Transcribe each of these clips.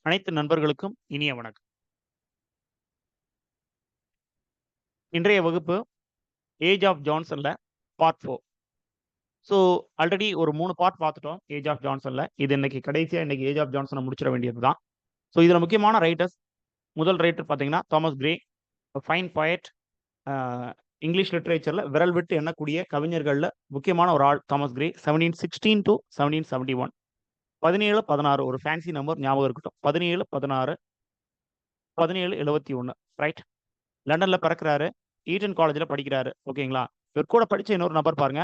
அனைத்து நண்பர்களுக்கும் இனிய வணக்கம். இன்றைய வகுப்பு ஏஜ் ஆஃப் ஜான்சன்ல பார்ட் 4. ஸோ ஆல்ரெடி ஒரு 3 பார்ட் பார்த்துட்டோம் ஏஜ் ஆஃப் ஜான்சன்ல. இது இன்னைக்கு கடைசியா இன்னைக்கு ஏஜ் ஆஃப் ஜான்சனை முடிச்சிட வேண்டியதுதான். ஸோ இதுல முக்கியமான ரைட்டர்ஸ், முதல் ரைட்டர் பார்த்தீங்கன்னா Thomas Gray, fine poet. English லிட்டரேச்சர்ல விரல் விட்டு எண்ணக்கூடிய கவிஞர்கள்ல முக்கியமான ஒரு ஆள் தாமஸ் கிரே. 1716 to 1771. 1716 ஒரு ஃபேன்சி நம்பர் ஞாபகம் இருக்கட்டும். 1716 1771 ரைட். லண்டன்ல பிறக்கிறாரு, ஈட்டன் காலேஜ்ல படிக்கிறாரு. ஓகேங்களா. இவர் கூட படிச்ச இன்னொரு நபர் பாருங்க,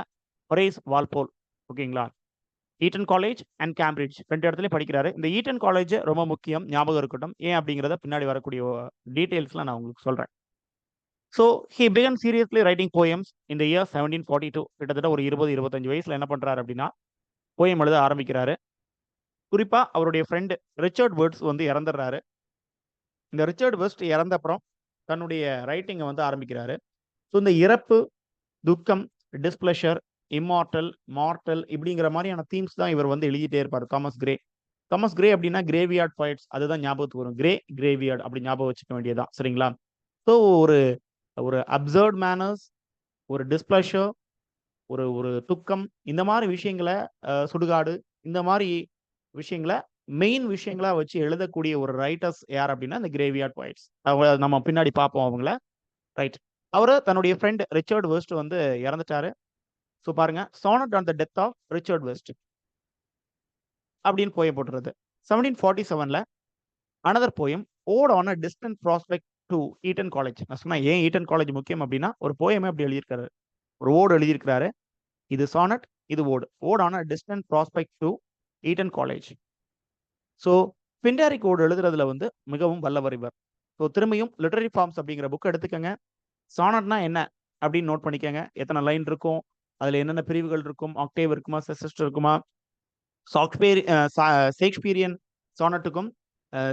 ஹொரேஸ் வால்போல். ஓகேங்களா. ஈட்டன் காலேஜ் அண்ட் கேம்பிரிட்ஜ் 2 இடத்துலயும் படிக்கிறாரு. இந்த ஈட்டன் காலேஜ் ரொம்ப முக்கியம், ஞாபகம் இருக்கட்டும். ஏன் அப்படிங்கிறத பின்னாடி வரக்கூடிய டீடைல்ஸ்லாம் நான் உங்களுக்கு சொல்றேன். So he begin seriously writing poems இந்த இயர் 1742. கிட்டத்தட்ட ஒரு 20-25 வயசுல என்ன பண்றாரு அப்படின்னா போயம் எழுத ஆரம்பிக்கிறாரு. குறிப்பா அவருடைய ஃப்ரெண்ட் ரிச்சர்ட் வேர்ட்ஸ் வந்து இறந்துடுறாரு. இந்த ரிச்சர்ட் வெஸ்ட் இறந்த அப்புறம் தன்னுடைய ரைட்டிங்கை வந்து ஆரம்பிக்கிறாரு. ஸோ இந்த இறப்பு, துக்கம், டிஸ்பிளஷர், இம்மார்டல், மார்டல் இப்படிங்கிற மாதிரியான தீம்ஸ் தான் இவர் வந்து எழுதிட்டே இருப்பார் தாமஸ் கிரே. தாமஸ் கிரே அப்படின்னா கிரேவியார்ட் poets, அதுதான் ஞாபகத்துக்கு வரும். கிரே கிரேவியார்ட் அப்படி ஞாபகம் வச்சுக்க வேண்டியதுதான். சரிங்களா. ஸோ ஒரு ஒரு அப்சர்ட் மேனர்ஸ், ஒரு டிஸ்பிளஷர், ஒரு ஒரு துக்கம், இந்த மாதிரி விஷயங்களை சுடுகாடு, இந்த மாதிரி விஷயங்களை மெயின் விஷயங்களா வச்சு எழுதக்கூடிய ஒரு ரைட்டர்ஸ் யார் அப்படின்னா இந்த கிரேவியார்ட் poets. அவங்க நம்ம பின்னாடி பார்ப்போம் அவங்கள. ரைட். அவரு தன்னுடைய ஃப்ரெண்ட் ரிச்சர்ட் வெஸ்ட் வந்து இறந்துட்டாரு. ஸோ பாருங்க, sonnet on the death of Richard West அப்படின்னு போயம் போட்டுறது. 1747ல another poem ode on a distant prospect to Eton college. நான் சொன்னா ஏன் ஈட்டன் காலேஜ் முக்கியம் அப்படின்னா ஒரு போயமே அப்படி எழுதியிருக்காரு, ஒரு ஓடு எழுதியிருக்கிறாரு. இது சானட், இது ode. Ode on a distant prospect to Eton college. So Pindaric ode எழுதுறதுல வந்து மிகவும் வல்லவர் இவர். ஸோ திரும்பியும் லிட்டரரி ஃபார்ம்ஸ் அப்படிங்கிற புக் எடுத்துக்கங்க. சானட்னா என்ன அப்படின்னு நோட் பண்ணிக்கங்க. எத்தனை லைன் இருக்கும், அதுல என்னென்ன பிரிவுகள் இருக்கும், ஆக்டேவ் இருக்குமா, செசஸ்ட் இருக்குமா, ஷேக்ஸ்பியரியன் சானட்டுக்கும்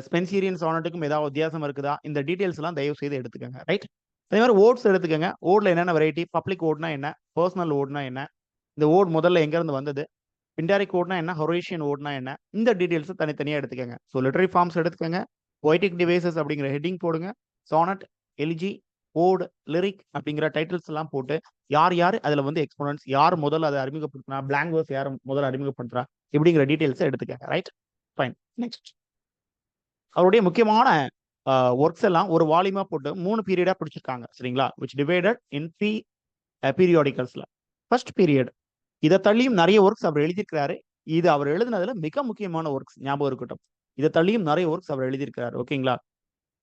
ஸ்பென்சீரியன் சானட்டுக்கும் ஏதாவது வித்தியாசம் இருக்குதா, இந்த டீடைல்ஸ் எல்லாம் தயவு செய்து எடுத்துக்கங்க. ரைட். அதே மாதிரி ஓட்ஸ் எடுத்துக்கங்க. ஓட்ல என்னென்ன வெரைட்டி, பப்ளிக் ஓட்னா என்ன, பர்சனல் ஓட்னா என்ன, இந்த ஓட் முதல்ல எங்க இருந்து வந்தது, பிண்டாரிக் ஓட்னா என்ன, ஹொரேஷியன் ஓட்னா என்ன, இந்த டீடைல்ஸ் தனித்தனியா எடுத்துக்கங்க. ஸோ லிட்டரரி ஃபார்ம்ஸ் எடுத்துக்கங்க. பொய்டிக் டிவைசஸ் அப்படிங்கிற ஹெட்டிங் போடுங்க. சானட், எலிஜி, ஓட், லிரிக் அப்படிங்கிற டைட்டில்ஸ் எல்லாம் போட்டு யார் யார் அதுல வந்து எக்ஸ்போனன்ட்ஸ், யார் முதல்ல அதை அறிமுகப்படுத்தினா, பிளாங்க் வேர்ஸ் யார் முதல்ல அறிமுகப்படுத்துறா, இப்படிங்கிற டீடைல்ஸ் எடுத்துக்கங்க. ரைட். ஃபைன். நெக்ஸ்ட், அவருடைய முக்கியமான ஒர்க்ஸ் எல்லாம் ஒரு வால்யூமா போட்டு 3 பீரியடா பிடிச்சிருக்காங்க. சரிங்களா. which divided in 3 periodicalsல. ஃபர்ஸ்ட் பீரியட், இதை தள்ளியும் நிறைய ஒர்க்ஸ் அவர் எழுதியிருக்கிறாரு. இது அவர் எழுதினதுல மிக முக்கியமான ஒர்க்ஸ், ஞாபகம் இருக்கட்டும். இதை தள்ளியும் நிறைய ஒர்க்ஸ் அவர் எழுதியிருக்கிறாரு. ஓகேங்களா.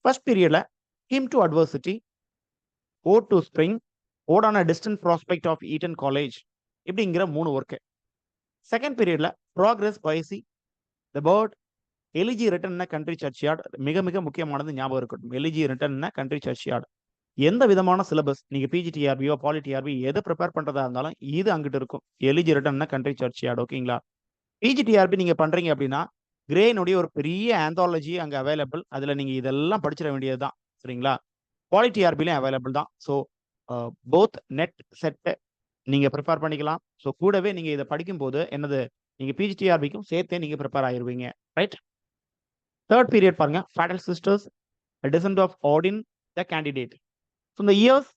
ஃபர்ஸ்ட் பீரியட்ல hymn to adversity, ode to spring, ode on a distant prospect of Eton college இப்படிங்கிற 3 ஒர்க்கு. செகண்ட் பீரியட்ல progress, poesy, the bard, elegy written country churchyard. மிக மிக முக்கியமானது, ஞாபகம் இருக்கட்டும். Elegy written country churchyard. எந்த விதமான சிலபஸ் நீங்க பிஜிடிஆர்பியோ பாலிடிஆர்பி எதை ப்ரிப்பேர் பண்றதா இருந்தாலும் இது அங்கிட்டு இருக்கும். எலிஜி ரிட்டன் கண்ட்ரி சர்ச்யார்ட். ஓகேங்களா. பிஜிடிஆர்பி நீங்க பண்றீங்க அப்படின்னா கிரேனுடைய ஒரு பெரிய ஆந்தாலஜி அங்க அவைலபிள். அதுல நீங்க இதெல்லாம் படிச்சிட வேண்டியதுதான். சரிங்களா. குவாலிடிஆர்பிலையும் அவைலபிள் தான். ஸோ போத் நெட் செட் நீங்க ப்ரிப்பேர் பண்ணிக்கலாம். ஸோ கூடவே நீங்க இதை படிக்கும்போது என்னது, நீங்க பிஜிடிஆர்பிக்கும் சேர்த்தே நீங்க ப்ரிப்பேர் ஆயிருவீங்க. ரைட். தேர்ட் பீரியட் பாருங்க, fatal sisters, descent of Odin the candidate. So இந்த இயர்ஸ்,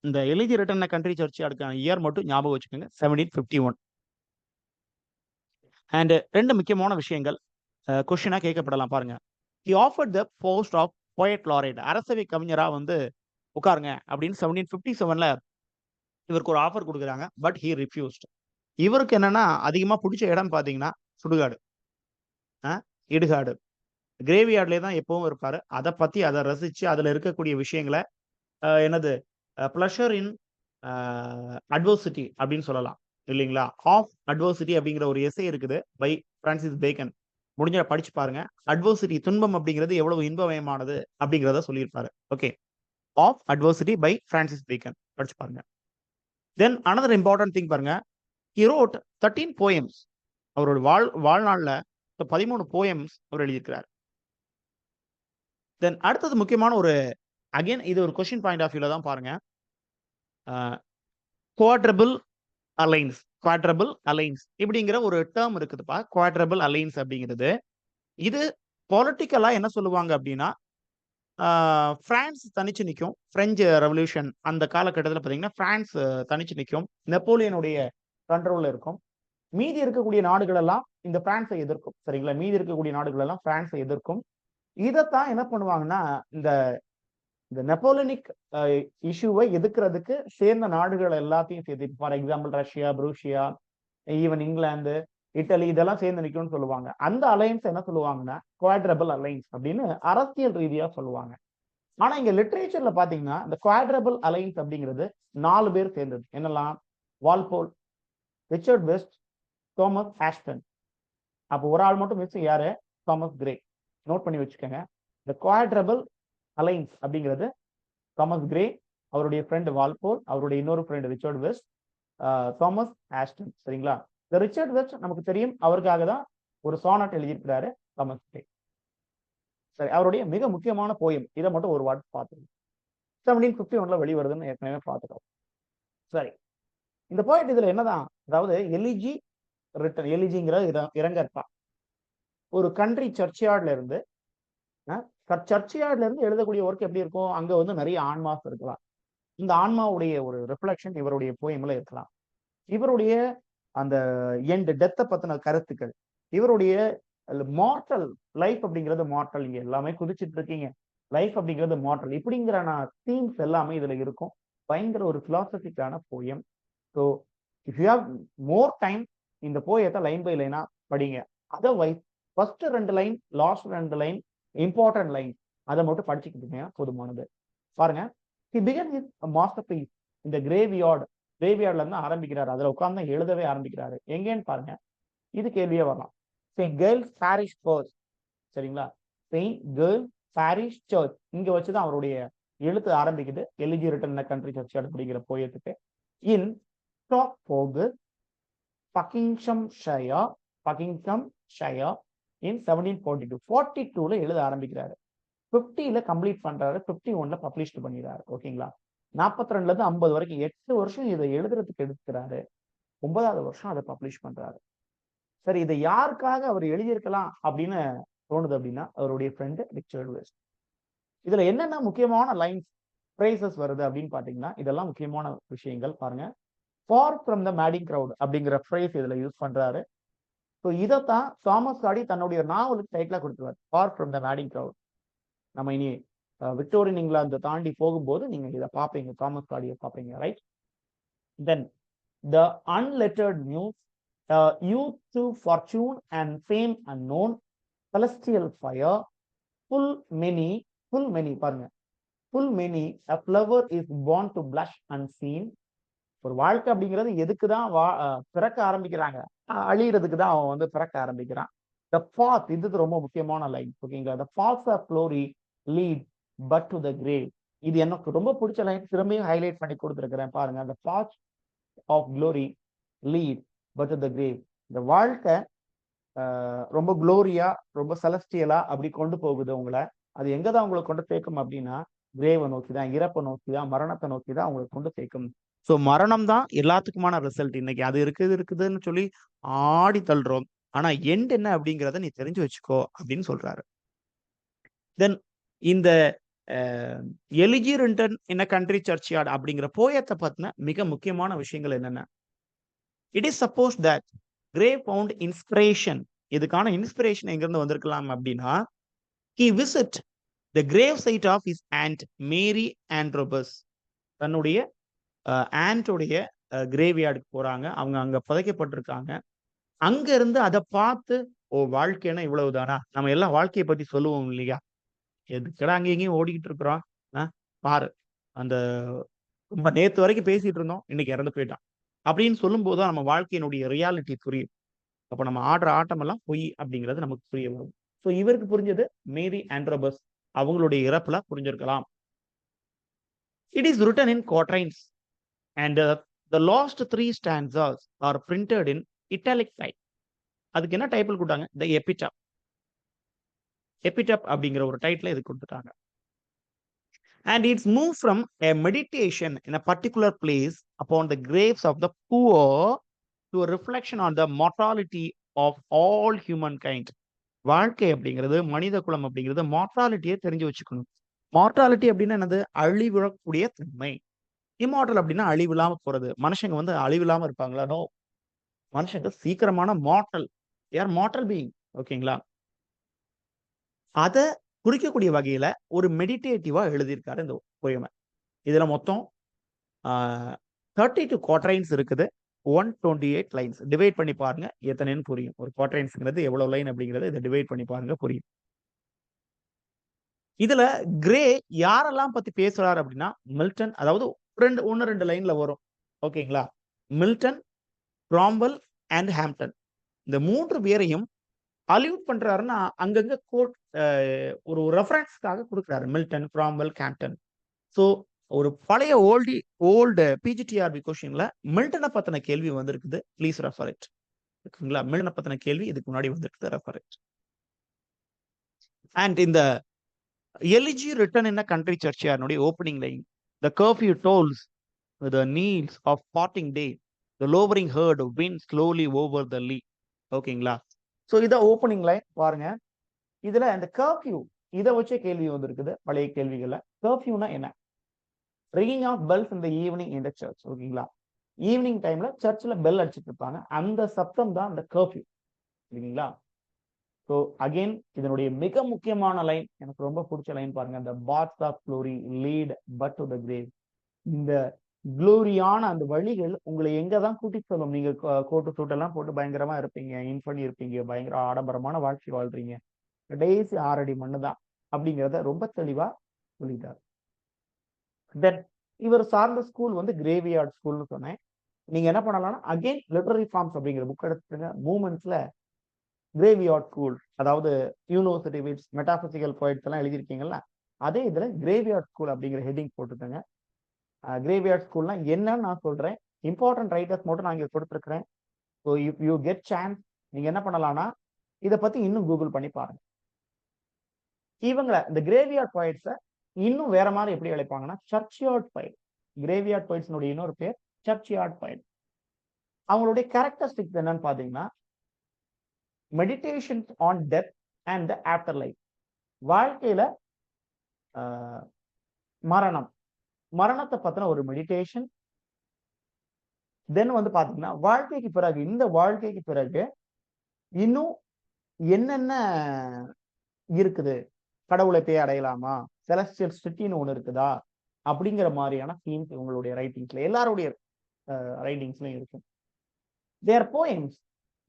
இந்த எலிஜி ரிட்டன் கண்ட்ரி சர்ச் அதுக்கான இயர் மட்டும் ஞாபகம் வச்சுக்கோங்க, 1751. அண்ட் 2 முக்கியமான விஷயங்கள் கொஸ்டினா கேட்கப்படலாம் பாருங்க. He offered the post of poet laureate, அரசவை கவிஞரா வந்து உட்காருங்க அப்படின்னு 1757ல இவருக்கு ஒரு ஆஃபர் கொடுக்குறாங்க. But he ரிஃப்யூஸ்ட். இவருக்கு என்னன்னா அதிகமா பிடிச்ச இடம் பாத்தீங்கன்னா சுடுகாடு, இடுகாடு, கிரேவியார்ட்லேயே தான் எப்பவும் இருப்பாரு. அதை ரசிச்சு அதுல இருக்கக்கூடிய விஷயங்களை என்னது ப்ளஷர் இன் அட்வர்சிட்டி அப்படின்னு சொல்லலாம் இல்லைங்களா. ஆஃப் அட்வர்சிட்டி அப்படிங்கிற ஒரு எஸ்ஸே இருக்குது பை பிரான்சிஸ் பேக்கன். முடிஞ்ச படிச்சு பாருங்க. அட்வர்சிட்டி, துன்பம் அப்படிங்கிறது எவ்வளவு இன்பமயமானது அப்படிங்கிறத சொல்லியிருப்பாரு. Okay. Of adversity by Francis Bacon, படிச்சு பாருங்க. தென் அனதர் இம்பார்ட்டன்ட் திங் பாருங்க, he wrote 13 poems. அவரோட வாழ்நாள்ல 13 போயம்ஸ் அவர் எழுதியிருக்கிறார். தென் அடுத்தது முக்கியமான ஒரு, அகைன் இது ஒரு கொஸ்டின் பாயிண்ட் ஆஃப் வியூல தான் பாருங்க. குவாட்ரபிள் அலைன்ஸ், குவாட்ரபிள் அலைன்ஸ் இப்படிங்கிற ஒரு டேர்ம் இருக்குதுப்பா. குவாட்ரபிள் அலைன்ஸ் அப்படிங்கிறது இது பொலிட்டிக்கலா என்ன சொல்லுவாங்க அப்படின்னா, பிரான்ஸ் தனிச்சு நிக்கும். பிரெஞ்சு ரெவல்யூஷன் அந்த காலகட்டத்தில பார்த்தீங்கன்னா, பிரான்ஸ் தனிச்சு நிக்கும். நெப்போலியனுடைய கண்ட்ரோல்ல இருக்கும். மீதி இருக்கக்கூடிய நாடுகள் எல்லாம் இந்த பிரான்ஸை எதிர்க்கும். சரிங்களா? மீதி இருக்கக்கூடிய நாடுகள் எல்லாம் பிரான்ஸை எதிர்க்கும். இதத்தான் என்ன பண்ணுவாங்கன்னா, இந்த இந்த நெப்போலியனிக் அ இஷ்யூவை எதிர்க்கிறதுக்கு சேர்ந்த நாடுகள் எல்லாத்தையும் சேர்த்து, for example Russia, Prussia, even England, Italy இதெல்லாம் சேர்ந்து நிக்கும்னு சொல்லுவாங்க. அந்த அலையன்ஸ் என்ன சொல்லுவாங்கன்னா, குவாட்ரபிள் அலையன்ஸ் அப்படின்னு அரசியல் ரீதியா சொல்லுவாங்க. ஆனா இங்க லிட்டரேச்சர்ல பாத்தீங்கன்னா, இந்த குவாட்ரபிள் அலையன்ஸ் அப்படிங்கிறது 4 பேர் சேர்ந்தது. என்னலாம்? Walpole, Richard west, Thomas Ashton. அப்போ ஒரு ஆள் மட்டும் மிஸ். யாரு? Thomas grey. நோட் பண்ணி வச்சுக்கோங்க. இந்த குவாட்ரபிள் அலைன்ஸ் அப்படிங்கிறது தாமஸ் கிரே, அவருடைய ஃப்ரெண்ட் வால்போல், அவருடைய இன்னொரு friend Richard west, Thomas Ashton. சரிங்களா? இந்த ரிச்சர்ட் வெஸ்ட் நமக்கு தெரியும், அவருக்காக தான் ஒரு சானட் எழுதியிருக்கிறாரு தாமஸ் கிரே. சரி, அவருடைய மிக முக்கியமான போயம் இதை மட்டும் ஒரு வாட் பார்த்துருங்க. 1751 வெளிவருதுன்னு ஏற்கனவே பார்த்துட்டோம். சரி, இந்த போயட் இதுல என்னதான், அதாவது எலிஜி ரிட்டன், எலிஜிங்கிற இரங்கற்பா ஒரு கண்ட்ரி சர்ச்யார்ட்ல இருந்து சர்ச்யார்ட்ல இருந்து எழுதக்கூடிய ஒர்க் எப்படி இருக்கும்? அங்க வந்து நிறைய ஆன்மாஸ் இருக்கலாம். இந்த ஆன்மாவுடைய ஒரு ரிஃப்ளெக்ஷன் இவருடைய போயம்ல இருக்கலாம். இவருடைய அந்த எண்ட் டெத்தை பத்தின கருத்துக்கள், இவருடைய மார்டல் லைஃப் அப்படிங்கிறது மார்டல், இங்க எல்லாமே குதிச்சுட்டு இருக்கீங்க, லைஃப் அப்படிங்கிறது மார்டல், இப்படிங்கிற தீம்ஸ் எல்லாமே இதுல இருக்கும். பயங்கர ஒரு பிலாசபிக்கான poem. So if you have more time இந்த போயத்தை லைன் பை லைனா படிங்க. Otherwise first 2 line, last 2 line, important line அதை மட்டும் படிச்சுக்கிட்டீங்க போதுமானது. பாருங்க, he began his masterpiece in the graveyard. கிரேவியார்ட்ல இருந்து ஆரம்பிக்கிறாரு. அதுல உட்கார்ந்து எழுதவே ஆரம்பிக்கிறாரு. எங்கேன்னு பாருங்க, இது கேள்வியே வரலாம். Saint Giles parish church. சரிங்களா? செயின்ட் கேர்ள்ஸ் பாரிஷ் சர்ச் இங்க வச்சுதான் அவருடைய எழுத்து ஆரம்பிக்குது. எலிஜி ரிட்டன் கண்ட்ரி சர்ச் அப்படிங்கிற போயத்துக்கு. இன் ஸ்டாக்போர்ட், பக்கிங்ஹாம்ஷயர் இன் 1742. 42ல எழுத ஆரம்பிக்கிறாரு. 50ல கம்ப்ளீட் பண்றாரு. 51ல பப்ளிஷ் பண்ணிடுறாரு. ஓகேங்களா? 42ல இருந்து 50 வரைக்கும் 8 வருஷம் இதை எழுதுறதுக்கு எடுக்கிறாரு. 9வது வருஷம் அதை பப்ளிஷ் பண்றாரு. சரி, இதை யாருக்காக அவர் எழுதியிருக்கலாம் அப்படின்னு தோணுது அப்படின்னா, அவருடைய ஃப்ரெண்டு ரிச்சர்ட் வெஸ்ட். இதுல என்னென்ன முக்கியமான லைன்ஸ், ஃப்ரேசஸ் வருது அப்படின்னு பாத்தீங்கன்னா, இதெல்லாம் முக்கியமான விஷயங்கள். பாருங்க, ஃபார் ஃப்ரம் த மேடிங் கிரவுட் அப்படிங்கிற ஃப்ரேஸ் இதுல யூஸ் பண்றாரு. ஸோ இதைத்தான் தாமஸ் காடி தன்னுடைய நாவலுக்கு டைட்டிலா கொடுத்துருவார், ஃபார் ஃப்ரம் த மேடிங் கிரவுட். நம்ம இனி விக்டோரியன் இங்கிலாந்து தாண்டி போகும்போது நீங்க இதை பார்ப்பீங்க, தாமஸ் காடியை பார்ப்பீங்க. Right? Then the unlettered news, youth to fortune and fame unknown, celestial fire, full many பாருங்க, full many a flower is born to blush unseen. ஒரு வாழ்க்கை அப்படிங்கிறது எதுக்குதான் பிறக்க ஆரம்பிக்கிறாங்க? அழியறதுக்கு தான் அவன் வந்து பிறக்க ஆரம்பிக்கிறான். the path, இது ரொம்ப முக்கியமான லைன். ஓகேங்களா? the paths of glory lead but to the grave. இது எனக்கு ரொம்ப பிடிச்ச லைன், திரும்பியும் ஹைலைட் பண்ணி கொடுத்துருக்கிறேன். பாருங்க, the path of glory lead but to the grave. இந்த வாழ்க்கை ரொம்ப குளோரியா, ரொம்ப செலஸ்டியலா அப்படி கொண்டு போகுது உங்களை. அது எங்கதான் உங்களை கொண்டு சேர்க்கும் அப்படின்னா, கிரேவை நோக்கி தான், இறப்பை நோக்கி தான், மரணத்தை நோக்கி தான் உங்களை கொண்டு சேர்க்கும். ஸோ மரணம் தான் எல்லாத்துக்குமான ரிசல்ட். இன்னைக்கு அது இருக்குதுன்னு சொல்லி ஆடி தள்ளுறோம். ஆனா எண்ட் என்ன அப்படிங்கிறத நீ தெரிஞ்சு வச்சுக்கோ அப்படின்னு சொல்றாரு. தென் இந்த elegy written in a country சர்ச்யார்ட் அப்படிங்கிற போயத்தை பத்தின மிக முக்கியமான விஷயங்கள் என்னென்ன? It is suppose that grey found inspiration. இதுக்கான இன்ஸ்பிரேஷன் எங்கிருந்து வந்திருக்கலாம் அப்படின்னா, he visit the grave site of his aunt Mary Androbus. தன்னுடைய ஆன்டோடைய கிரேவியார்டுக்கு போறாங்க. அவங்க அங்க புதைக்கப்பட்டிருக்காங்க. அங்க இருந்து அதை பார்த்து, ஓ வாழ்க்கைன்னா இவ்வளவுதானா, நம்ம எல்லாம் வாழ்க்கையை பத்தி சொல்லுவோம் இல்லையா, எதுக்கடா அங்க எங்கேயும் ஓடிக்கிட்டு இருக்கிறோம், பாரு அந்த ரொம்ப நேத்து வரைக்கும் பேசிட்டு இருந்தோம், இன்னைக்கு இறந்து போயிட்டான் அப்படின்னு சொல்லும் போதுதான் நம்ம வாழ்க்கையினுடைய ரியாலிட்டி புரியும். அப்ப நம்ம ஆடுற ஆட்டம் எல்லாம் பொய் அப்படிங்கிறது நமக்கு புரிய வரும். ஸோ இவருக்கு புரிஞ்சது மேரி ஆண்ட்ரோபஸ் அவங்களுடைய இறப்புல புரிஞ்சிருக்கலாம். It is written in quatrains and the last 3 stanzas are printed in italic type. அதுக்கு என்ன டைட்டில் கொடுத்தாங்க? the epitaph. epitaph அப்படிங்கிற ஒரு டைட்டில் இது கொடுத்துட்டாங்க. and it's moved from a meditation in a particular place upon the graves of the poor to a reflection on the mortality of all humankind. வாழ்க்கை அப்படிங்கிறது, மனித குலம் அப்படிங்கிறது மார்டாலிட்டிய தெரிஞ்சு வச்சுக்கணும். மார்டாலிட்டி அப்படின்னா என்னது? அழிவிடக்கூடிய தன்மை. இம்மார்டல் அப்படின்னா அழிவில்லாம போறது. மனுஷங்க வந்து அழிவில்லாம இருப்பாங்களா? நோ. மனுஷங்க சீக்கிரமான mortal. They are mortal being. ஓகேங்களா? அத குறிக்கக்கூடிய வகையில ஒரு மெடிடேட்டிவா எழுதியிருக்காரு இந்த போயம. இதுல மொத்தம் ஆ 32 குவாட்ரைன்ஸ் இருக்குது. 128 லைன்ஸ். டிவைட் பண்ணி பாருங்க எத்தனைன்னு புரியும். ஒரு குவாட்ரைன்ஸ்ங்கிறது எவ்வளவு லைன் அப்படிங்கிறத இத டிவைட் பண்ணி பாருங்க புரியும். இதுல கிரே யாரெல்லாம் பத்தி பேசுறாரு அப்படின்னா, மில்டன் அதாவது 1, 2 லைன்ல வரும். ஓகேங்களா? Milton, Cromwell and Hampden. இந்த 3 பேரையும் அல்யூட் பண்றாருன்னா, அங்கங்க கோட் ஒரு ரெஃபரன்ஸ்க்காக குடுக்குறாரு. Milton, Cromwell, Hampden. சோ ஒரு பழைய ஓல்டு பிஜிடிஆர்பி கொஸ்டின்ல மில்டன பத்தின கேள்வி வந்திருக்குது. Please refer it. ஓகேங்களா? மில்டன பத்தின கேள்வி இதுக்கு முன்னாடி வந்திருக்குது. Refer it. அண்ட் இந்த elegy written in a country சர்ச்யார்ட்னுடைய opening line. The curfew tolls the kneels of parting day. The lowering herd winds slowly over the lea. ஓகேங்களா? சோ இத ஓப்பனிங் லைன் பாருங்க. இதுல அந்த கர்ஃப்யூ இத வச்சே கேள்வி வந்திருக்குது பழைய கேள்விகள்ல. கர்ஃப்யூனா என்ன? ringing of bells in the evening in the church. ஓகேங்களா? ஈவினிங் டைம்ல சர்ச்ல பெல் அடிச்சிட்டு இருப்பாங்க. அந்த சத்தம் தான் அந்த கர்ஃப்யூ. சரிங்களா? சோ அகைன் இதனுடைய மிக முக்கியமான லைன் எனக்கு ரொம்ப பிடிச்ச லைன் பாருங்க. the paths of glory lead but to the grave. இந்த குளோரியான அந்த வழிகள் உங்களை எங்க தான் கூட்டிட்டு செல்லும். நீங்க கோட்டு சூட் எல்லாம் போட்டு பயங்கரமா இருப்பீங்க, இன் பண்ணி இருப்பீங்க, பயங்கர ஆடம்பரமான வாழ்க்கை வாழ்றீங்க. கடைசி 6 அடி மண்ணு தான் அப்படிங்கிறத ரொம்ப தெளிவா சொல்லிட்டார். தென் இவர் சார்ந்த ஸ்கூல் வந்து கிரேவியார்ட் ஸ்கூல்னு சொன்னேன். நீங்க என்ன பண்ணலாம்னா அகைன் லிட்டரரி ஃபார்ம்ஸ் அப்படிங்கிற புக் எடுத்துங்க. மூமெண்ட்ஸ்ல கிரேவியார்ட் ஸ்கூல் அதாவது யூனிவர்சிட்டி விட்ஸ் மெட்டாபிசிக்கல் போயிட்ஸ் எல்லாம் எழுதியிருக்கீங்கல்ல, அதே இதுல கிரேவியார்ட் ஸ்கூல் அப்படிங்கிற ஹெட்டிங் போட்டுக்கோங்க. கிரேவியார்ட் ஸ்கூல்னா என்னன்னு நான் சொல்றேன். இம்பார்ட்டன்ட் ரைட்டர்ஸ் மட்டும் நான் இங்க கொடுத்துருக்கிறேன். So if you get chance நீங்க என்ன பண்ணலாம்னா இதை பத்தி இன்னும் கூகுள் பண்ணி பாருங்க. இவங்களை இந்த கிரேவியார்ட் போயிட்ஸை இன்னும் வேற மாதிரி எப்படி அழைப்பாங்கன்னா சர்ச்யார்ட் போயிட். கிரேவியார்ட் போயிட்ஸ்னுடைய இன்னொரு பேர் சர்ச்யார்ட் போயிட். அவங்களுடைய கேரக்டரிஸ்டிக்ஸ் என்னன்னு பாத்தீங்கன்னா meditation on death and the after life. வாழ்க்கையில மரணம், மரணத்தை பத்தின ஒரு மெடிடேஷன். தென் வந்து பாத்தீங்கன்னா வாழ்க்கைக்கு பிறகு, இந்த வாழ்க்கைக்கு பிறகு இன்னும் என்னென்ன இருக்குது, கடவுளை போய் அடையலாமா, செலஸ்டியல் சிட்டின்னு ஒண்ணு இருக்குதா அப்படிங்கிற மாதிரியான தீம்ஸ் உங்களுடைய ரைட்டிங்ஸ்ல எல்லாருடைய ரைட்டிங்ஸ்லயும் இருக்கும். Their poems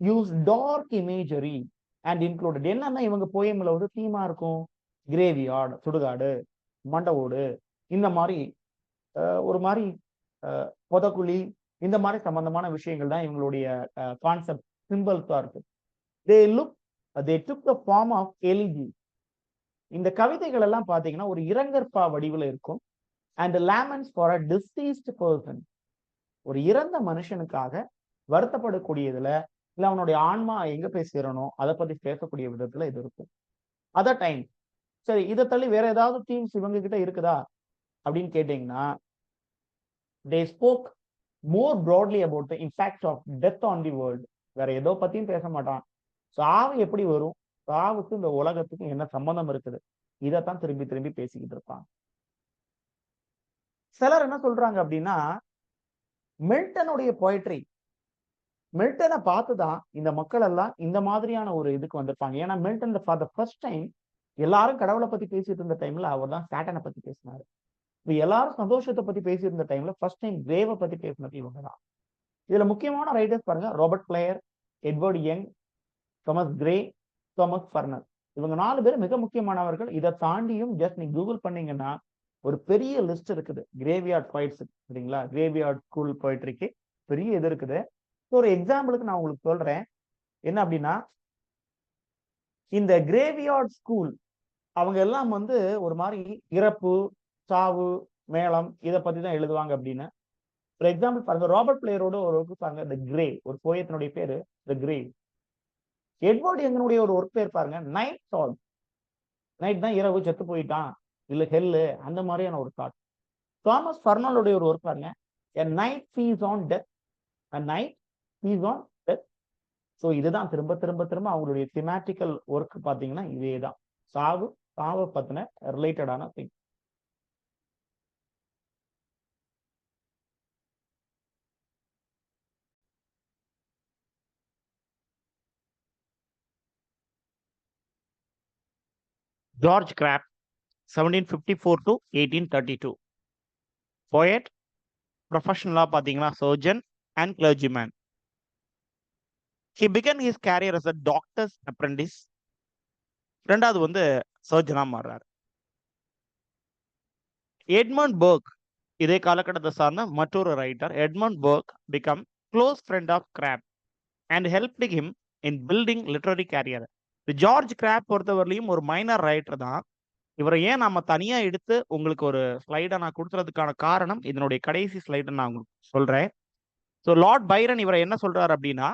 use dark imagery and included. என்னன்னா இவங்க போயம்ல வந்து தீமா இருக்கும் கிரேவியார்டு, சுடுகாடு, மண்டவோடு, இந்த மாதிரி ஒரு மாதிரி புதக்குழி, இந்த மாதிரி சம்பந்தமான விஷயங்கள் தான் இவங்களுடைய கான்செப்ட் சிம்பிள்ஸா இருக்கு. they took the form of elegy. இந்த கவிதைகள் எல்லாம் பாத்தீங்கன்னா ஒரு இரங்கற்பா வடிவில் இருக்கும். and laments for a deceased person. ஒரு இறந்த மனுஷனுக்காக வருத்தப்படக்கூடியதுல இல்ல அவனுடைய ஆன்மா எங்க போய் சேரணும் அதை பத்தி பேசக்கூடிய விதத்துல இது இருக்கும். அதர் டைம் சரி இதை தள்ளி வேற ஏதாவது தீம்ஸ் இவங்க கிட்ட இருக்குதா அப்படின்னு கேட்டீங்கன்னா they spoke more broadly about the impact of death on the world. வேற ஏதோ பத்தியும் பேச மாட்டான். சாவு எப்படி வரும், சாவுக்கு இந்த உலகத்துக்கு என்ன சம்பந்தம் இருக்குது, இதைத்தான் திரும்பி திரும்பி பேசிக்கிட்டு இருப்பாங்க. சிலர் என்ன சொல்றாங்க அப்படின்னா மில்டனுடைய போயட்ரி, மில்டனை பார்த்துதான் இந்த மக்கள் எல்லாம் இந்த மாதிரியான ஒரு இதுக்கு வந்திருப்பாங்க. ஏன்னா Milton for the first time எல்லாரும் கடவுளை பத்தி பேசிட்டு இருந்த டைம்ல அவர் தான் சாட்டனை பத்தி பேசினாரு. எல்லாரும் சந்தோஷத்தை பத்தி பேசியிருந்த டைம்ல ஃபர்ஸ்ட் டைம் கிரேவை பத்தி பேசினது இவங்க தான். இதுல முக்கியமான ரைட்டர்ஸ் பாருங்க, Robert Blair, Edward Young, Thomas Gray, Thomas Parnell. இவங்க 4 பேர் மிக முக்கியமானவர்கள். இதை தாண்டியும் ஜஸ்ட் நீங்க கூகுள் பண்ணீங்கன்னா ஒரு பெரிய லிஸ்ட் இருக்குது கிரேவியார்ட் போயிட்ஸ். சரிங்களா? கிரேவியார்ட் ஸ்கூல் போயிட்ரிக்கு பெரிய இது இருக்குது. ஒரு எக்ஸாம்பிளுக்கு நான் உங்களுக்கு சொல்றேன். என்ன அப்படின்னா இந்த கிரேவியார்ட் ஸ்கூல் அவங்க எல்லாம் வந்து ஒரு மாதிரி இறப்பு, சாவு, மேளம் இதை பத்தி தான் எழுதுவாங்க அப்படின்னு. ஒரு எக்ஸாம்பிள் பாருங்க, ராபர்ட் பிளேயரோட ஒரு பாருங்க தி கிரே, ஒரு போயத்தினுடைய பேரு தி கிரே. எட்வர்ட் யங்கனுடைய ஒரு ஒர்க் பேர் பாருங்க நைட் தாட். நைட் தான் இரவு, செத்து போயிட்டான், இல்ல ஹெல்லு, அந்த மாதிரியான ஒரு தாட். தாமஸ் ஃபர்னால்டுடைய ஒரு ஒர்க் பாருங்க, a night feeds on death, a night feeds on death. So இதுதான் திரும்ப திரும்ப திரும்ப அவங்களுடைய திமேட்டிக்கல் ஒர்க் பார்த்தீங்கன்னா இதே தான். சாவை பத்தின ரிலேட்டடான thing. George Crabbe 1754 to 1832. poet, professional பார்த்தீங்கன்னா surgeon and clergyman. He began his career as a doctor's apprentice. ரெண்டாவது வந்து சர்ஜனா மாறுறாரு. எட்மண்ட் பர்க் இதே காலகட்டத்தை சார்ந்த மற்றொரு writer. Edmund Burke become close friend of Crabbe and helped him in building literary career. George Crabbe பொறுத்தவரையிலையும் ஒரு மைனர் ரைட்டர் தான். இவரை ஏன் நம்ம தனியா எடுத்து உங்களுக்கு ஒரு ஸ்லைடை நான் கொடுத்துறதுக்கான காரணம் இதனுடைய கடைசி ஸ்லைடை நான் உங்களுக்கு சொல்றேன். ஸோ லார்ட் பைரன் இவரை என்ன சொல்றாரு அப்படின்னா,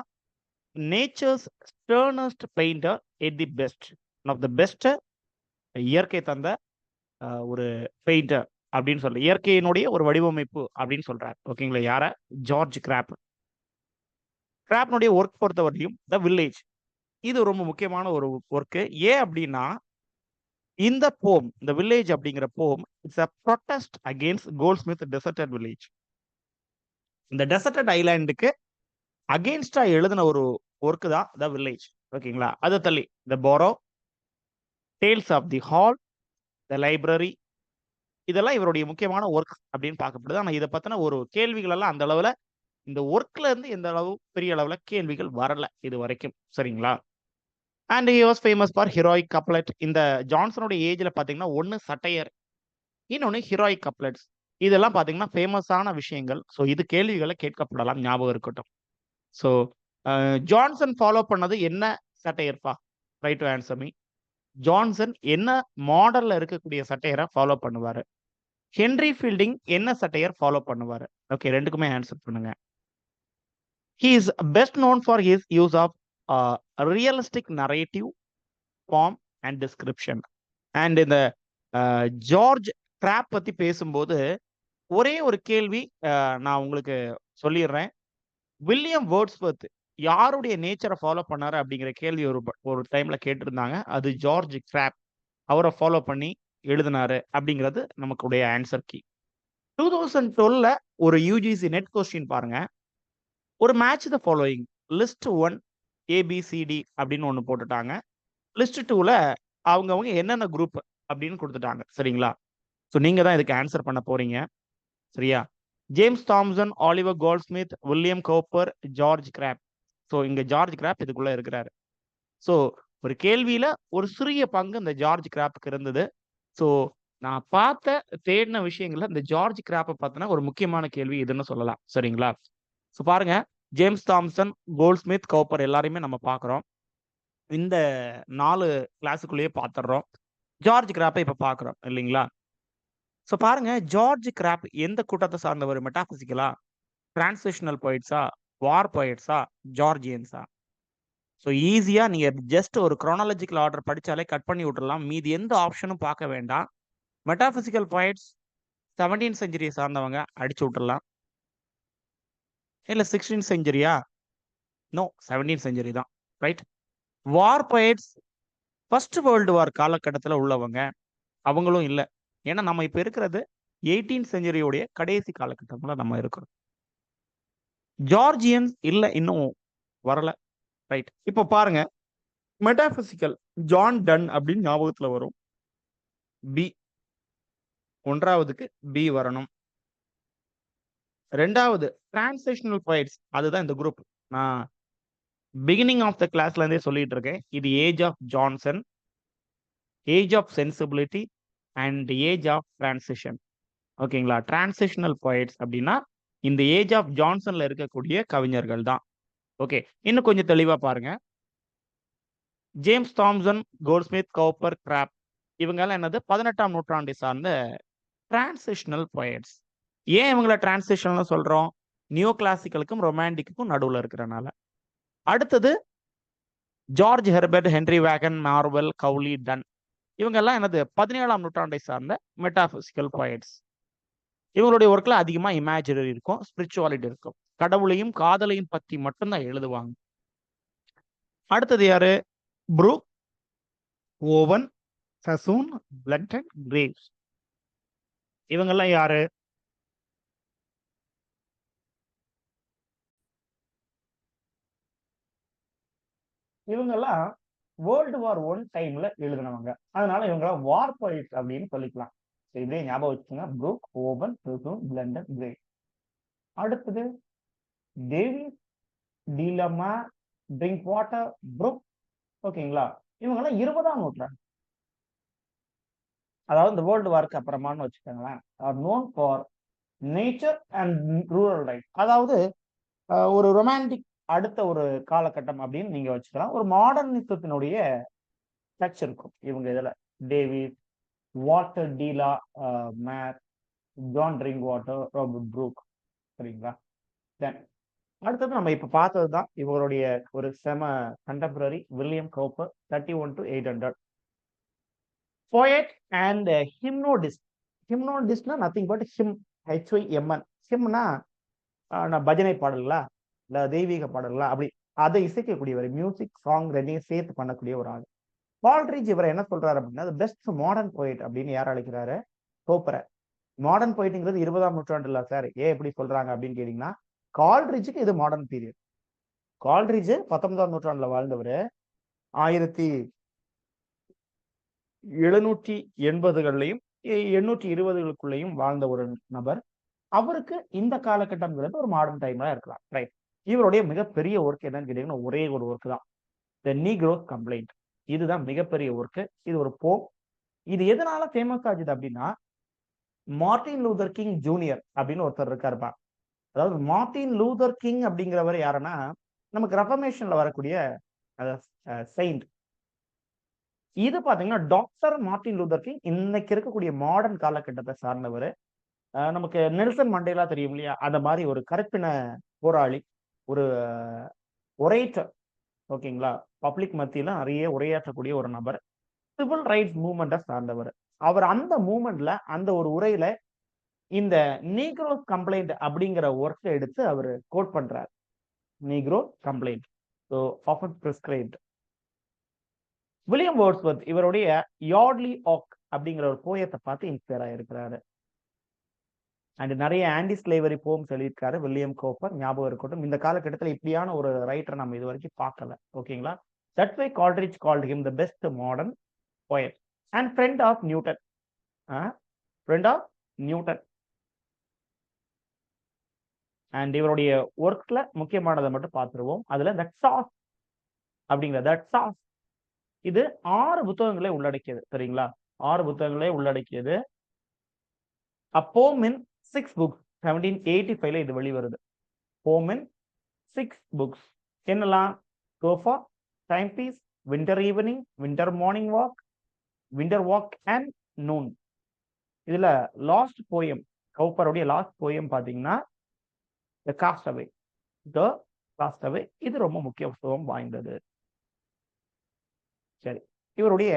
nature's sternest painter yet the best, one of the best இயற்கை தந்த ஒரு பெயிண்டர் அப்படின்னு சொல்ற, இயற்கையினுடைய ஒரு வடிவமைப்பு அப்படின்னு சொல்றாரு. ஓகேங்களா? யார? George graph. கிராப்னுடைய ஒர்க் பொறுத்தவரையும் த வில்லேஜ், இது ரொம்ப முக்கியமான ஒரு ஒர்க்கு. ஏன் அப்படின்னா, இந்த போம், இந்த வில்லேஜ் அப்படிங்கிற poem it's a protest against Goldsmith deserted village. இந்த டெசர்டட் ஐலாண்டுக்கு அகேன்ஸ்டா எழுதின ஒரு ஒர்க்கு தான் த வில்லேஜ். ஓகேங்களா? அதை தள்ளி the borough, tales of the hall, the library, இதெல்லாம் இவருடைய முக்கியமான ஒர்க் அப்படின்னு பார்க்கப்படுது. ஆனால் இதை பத்தின ஒரு கேள்விகள் எல்லாம் அந்த அளவுல இந்த ஒர்க்ல இருந்து எந்த அளவு பெரிய அளவுல கேள்விகள் வரல இது வரைக்கும். சரிங்களா? And he was famous for heroic couplet. இந்த ஜான்சனுடைய ஏஜ்ல பாத்தீங்கன்னா ஒன்னு சட்டையர், இன்னொன்னு ஹீரோயிக் கப்லெட்ஸ். இதெல்லாம் பாத்தீங்கன்னா ஃபேமஸான விஷயங்கள். ஸோ இது கேள்விகளை கேட்கப்படலாம், ஞாபகம் இருக்கட்டும். ஸோ ஜான்சன் ஃபாலோ பண்ணது என்ன சட்டையர்ப்பா? Try to answer me. Johnson என்ன மாடல்ல இருக்கக்கூடிய சட்டையரை ஃபாலோ பண்ணுவாரு? ஹென்ரி ஃபீல்டிங் என்ன சட்டையர் ஃபாலோ பண்ணுவாரு? ஓகே, ரெண்டுக்குமே ஆன்சர் பண்ணுங்க. He is best known for his use of realistic narrative form and description. And இந்த ஜார்ஜ் கிராப் பத்தி பேசும்போது ஒரே ஒரு கேள்வி நான் உங்களுக்கு சொல்லிடுறேன். வில்லியம் வேர்ட்ஸ்வர்த் யாருடைய நேச்சரை ஃபாலோ பண்ணாரு அப்படிங்கிற கேள்வி ஒரு டைம்ல கேட்டிருந்தாங்க. அது ஜார்ஜ் கிராப் அவரை ஃபாலோ பண்ணி எழுதினாரு அப்படிங்கிறது நமக்குடைய ஆன்சர் கீ. 2012 ஒரு யூஜிசி நெட் கொஸ்டின் பாருங்க. ஒரு match the following list 1 A B C D அப்படின்னு ஒன்று போட்டுட்டாங்க. லிஸ்ட் 2ல அவங்கவுங்க என்னென்ன குரூப் அப்படின்னு கொடுத்துட்டாங்க. சரிங்களா? ஸோ நீங்க தான் இதுக்கு ஆன்சர் பண்ண போறீங்க. சரியா? James Thomson, Oliver Goldsmith, William Cowper, George Crabbe. So இங்க ஜார்ஜ் கிராப் இதுக்குள்ள இருக்கிறாரு. ஸோ ஒரு கேள்வியில ஒரு சிறிய பங்கு இந்த ஜார்ஜ் கிராப்புக்கு இருந்தது. ஸோ நான் தேடின விஷயங்கள்ல இந்த ஜார்ஜ் கிராப்பை பார்த்தனா ஒரு முக்கியமான கேள்வி இதுன்னு சொல்லலாம். சரிங்களா? ஸோ பாருங்க, ஜேம்ஸ் தாம்சன், கோல்ட்ஸ்மித், கோப்பர் எல்லாரையுமே நம்ம பார்க்குறோம். இந்த 4 கிளாஸுக்குள்ளேயே பார்த்துடுறோம். ஜார்ஜ் கிராப்பை இப்போ பார்க்குறோம் இல்லைங்களா? ஸோ பாருங்க, ஜார்ஜ் கிராப் எந்த கூட்டத்தை சார்ந்தவர்? மெட்டாபிசிக்கலா, டிரான்ஸ்லேஷனல் போயிட்ஸா, வார் போயிட்ஸா, ஜார்ஜியன்ஸா? ஸோ ஈஸியா நீங்க ஜஸ்ட் ஒரு குரோனாலஜிக்கல் ஆர்டர் படிச்சாலே கட் பண்ணி விட்டுறலாம். மீதி எந்த ஆப்ஷனும் பார்க்க வேண்டாம். மெட்டாபிசிக்கல் போயிட்ஸ் 17th செஞ்சுரியை சார்ந்தவங்க அடிச்சு விட்டுறலாம். இல்ல 16th செஞ்சுரியா? நோ, 17th செஞ்சுரி தான். ரைட். வார் போயிட்ஸ் ஃபர்ஸ்ட் வேர்ல்டு வார் காலகட்டத்தில் உள்ளவங்க, அவங்களும் இல்லை. ஏன்னா நம்ம இப்ப இருக்கிறது 18th செஞ்சுரியோடைய கடைசி காலகட்டத்தில் நம்ம இருக்கிறோம். ஜார்ஜியன்ஸ் இல்லை, இன்னும் வரல. ரைட். இப்போ பாருங்க, மெட்டாபிசிக்கல் ஜான் டன் அப்படின்னு ஞாபகத்துல வரும். பி, 1வதுக்கு பி வரணும். 2வது டிரான்ஸ்லேஷனல் போயிட்ஸ், அதுதான் இந்த குரூப். நான் பிகினிங் ஆஃப் த கிளாஸ்ல இருந்தே சொல்லிட்டு இருக்கேன். இது age of Johnson, age of sensibility and age of transition. ஓகேங்களா? டிரான்சிஷனல் போயிட்ஸ் அப்படின்னா இந்த ஏஜ் ஆஃப் ஜான்சன்ல இருக்கக்கூடிய கவிஞர்கள் தான். ஓகே, இன்னும் கொஞ்சம் தெளிவா பாருங்க. James Thomson, Goldsmith, Cowper, Crabbe இவங்கெல்லாம் என்னது 18ஆம் நூற்றாண்டை சார்ந்த டிரான்சிஷனல் போயட்ஸ். ஏன் இவங்களை டிரான்சிஷனல் சொல்றோம்? நியோ கிளாசிக்கலுக்கும் ரொமான்டிக்குக்கும் நடுவில் இருக்கிறனால. அடுத்தது ஜார்ஜ் ஹெர்பர்ட், ஹென்ரி வேகன், மார்வெல், கவுலி, டன் இவங்கெல்லாம் என்னது 17ஆம் நூற்றாண்டை சார்ந்த மெட்டாபிசிக்கல் போயட்ஸ். இவங்களுடைய ஒர்க்ல அதிகமா இமேஜினரி இருக்கும், ஸ்பிரிச்சுவாலிட்டி இருக்கும். கடவுளையும் காதலையும் பத்தி மட்டும்தான் எழுதுவாங்க. அடுத்தது யாரு? Brooke, Owen, Sassoon, Blunden, Graves. இவங்கெல்லாம் யாரு? இவங்கெல்லாம் வேர்ல்டு வார் 1 டைம்ல எழுதினவங்க. அதனால இவங்கள வார் போயிட் அப்படின்னு சொல்லிக்கலாம். இதே ஞாபகம் வச்சுக்கோங்க. Brooke, Owen, Sassoon, Blunden, Graves. அடுத்தது David, de la Mare, Drinkwater, Brooke. ஓகேங்களா? இவங்கெல்லாம் 20ஆம் நூற்றாண்டு, அதாவது இந்த வேர்ல்டு வார்க்கு அப்புறமான்னு வச்சுக்கோங்களேன். Are known for nature and rural right. அதாவது ஒரு ரொமான்டிக் அடுத்த ஒரு காலகட்டம் அப்படின்னு நீங்க வச்சுக்கலாம். ஒரு மாடர்னிசத்தினுடைய டச் இருக்கும் இவங்க இதுல. David, Walter de la Mare, John Drinkwater, Robert Brooke. சரிங்களா? தென் அடுத்தது நம்ம இப்ப பார்த்ததுதான் இவருடைய ஒரு செம contemporary William Cowper, 31 to 800. Poet and hymnodist. ஹிம்னோடிஸ்ட்னா நத்திங் பட் ஹிம், HYMN. ஹிம்னா பஜனை பாடல்களா இல்ல தெய்வீக பாடல்களா அப்படி அதை இசைக்கக்கூடியவர். மியூசிக் சாங் ரெண்டையும் சேர்த்து பண்ணக்கூடிய ஒரு ஆள். பால்ட்ரிட்ஜ் இவரை என்ன சொல்றாரு அப்படின்னா பெஸ்ட் மாடர்ன் போயிட் அப்படின்னு யார் அழைக்கிறாரு? கோப்பரை. மாடர்ன் போயிட்டுங்கிறது 20ஆம் நூற்றாண்டு இல்ல சார், ஏன் எப்படி சொல்றாங்க அப்படின்னு கேட்டீங்கன்னா, கால்ட்ரிட்ஜுக்கு இது மாடர்ன் பீரியட். கால்ட்ரிட்ஜ் 19ஆம் நூற்றாண்டுல வாழ்ந்தவர். 1780களிலையும் 820களுக்குள்ளேயும் வாழ்ந்த ஒரு நபர். அவருக்கு இந்த காலகட்டம்ங்கிறது ஒரு மாடர்ன் டைமா இருக்கலாம். ரைட். இவருடைய மிகப்பெரிய ஒர்க் என்னன்னு கேட்டீங்கன்னா ஒரே ஒரு ஒர்க் தான், த நீக்ரோஸ் கம்ப்ளைண்ட். இதுதான் மிகப்பெரிய ஒர்க். இது ஒரு போம். இது எதனால ஃபேமஸ் ஆகுது அப்படின்னா, மார்ட்டின் லூதர் கிங் ஜூனியர் அப்படின்னு ஒருத்தர் இருக்காருப்பா. அதாவது மார்ட்டின் லூதர் கிங் அப்படிங்கிறவர் யாருன்னா, நமக்கு ரெஃபர்மேஷன்ல வரக்கூடிய செயின்ட். இது பாத்தீங்கன்னா டாக்டர் மார்ட்டின் லூதர் கிங் இன்னைக்கு இருக்கக்கூடிய மாடர்ன் காலகட்டத்தை சார்ந்தவர். நமக்கு நெல்சன் மண்டேலா தெரியும் இல்லையா? அந்த மாதிரி ஒரு கருப்பின போராளி, ஒரு ஒரேட்டர். ஓகேங்களா? பப்ளிக் மத்தியில நிறைய உரையாற்றக்கூடிய ஒரு நபர். சிவில் ரைட்ஸ் மூவ்மெண்ட்டை சார்ந்தவர். அவர் அந்த மூவ்மெண்ட்ல அந்த ஒரு உரையில இந்த நீக்ரோஸ் கம்ப்ளைண்ட் அப்படிங்கிற ஒர்க்கை எடுத்து அவர் கோட் பண்றார். Negro complaint, so often prescribed. William Wordsworth இவருடைய யார்ட்லி ஆக் அப்படிங்கிற ஒரு போயத்தை பார்த்து இன்ஸ்பயர் ஆயிருக்கிறாரு. அண்ட் நிறைய ஆன்டி ஸ்லேவரி போம்ஸ் எழுதியிருக்காரு வில்லியம் கோப்பர். ஞாபகம் இருக்கட்டும், இந்த காலகட்டத்தில் இப்படியான ஒரு ரைட்டரை நம்ம இது வரைக்கும் பார்க்கல. ஓகேங்களா? That's why Coleridge called him the best modern poet and friend of Newton. Friend of Newton. And இவருடைய ஒர்க்ல முக்கியமானதை மட்டும் பார்த்துருவோம். அதுல தட் சாஸ் அப்படிங்கிற தட் சாஸ் இது 6 புத்தகங்களை உள்ளடக்கியது. சரிங்களா? 6 புத்தகங்களே உள்ளடக்கியது. போம் இன் 6 books. 1785ல இது வெளிவருது. Poem in 6 books. என்னெல்லாம்? Sofa, time piece, winter evening, winter morning walk, winter walk and noon. இதுல லாஸ்ட் போயம், கவுப்பருடைய லாஸ்ட் போயம் பாத்தீங்கன்னா த காஸ்டவே. த காஸ்டவே இது ரொம்ப முக்கியத்துவம் வாய்ந்தது. சரி, இவருடைய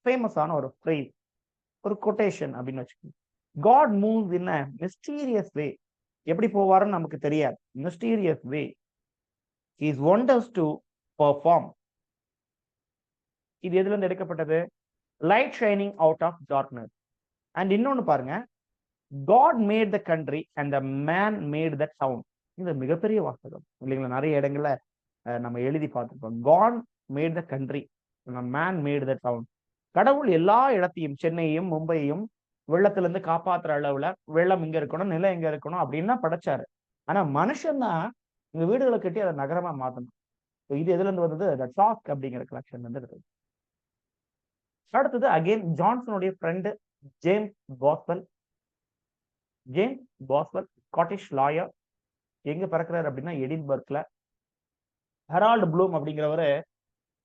ஃபேமஸான ஒரு ஃப்ரேஸ், ஒரு கொட்டேஷன் அப்படின்னு வச்சுக்கோங்க. God moves in a mysterious way. எப்படி போவாருன்னு நமக்கு தெரியாது. Mysterious way. His wonders to perform. இது எதுல இருந்து எடுக்கப்பட்டது? Light shining out of darkness. And இன்னொன்னு பாருங்க, God made the country and the man made the town. இது மிகப்பெரிய வாசகம் இல்லைங்களா? நிறைய இடங்கள்ல நம்ம எழுதி பார்த்துருப்போம். God made the country and the man made the town. கடவுள் எல்லா இடத்தையும், சென்னையும் மும்பையும் வெள்ளத்திலிருந்து காப்பாத்துற அளவுல வெள்ளம் இங்க இருக்கணும், நிலம் எங்க இருக்கணும் அப்படின்னா படைச்சாரு. ஆனா மனுஷன் தான் இந்த வீடுகளை கட்டி அதை நகரமா மாத்தணும். இது எதுல இருந்து வந்தது? டாக் அப்படிங்கிற கலெக்ஷன் வந்து இருக்குது. அடுத்தது அகைன் ஜான்சனுடைய friend James Boswell. James Boswell Scottish lawyer. எங்க பிறக்கிறாரு அப்படின்னா எடின்பர்க்ல. ஹெரால்டு ப்ளூம் அப்படிங்கிறவரு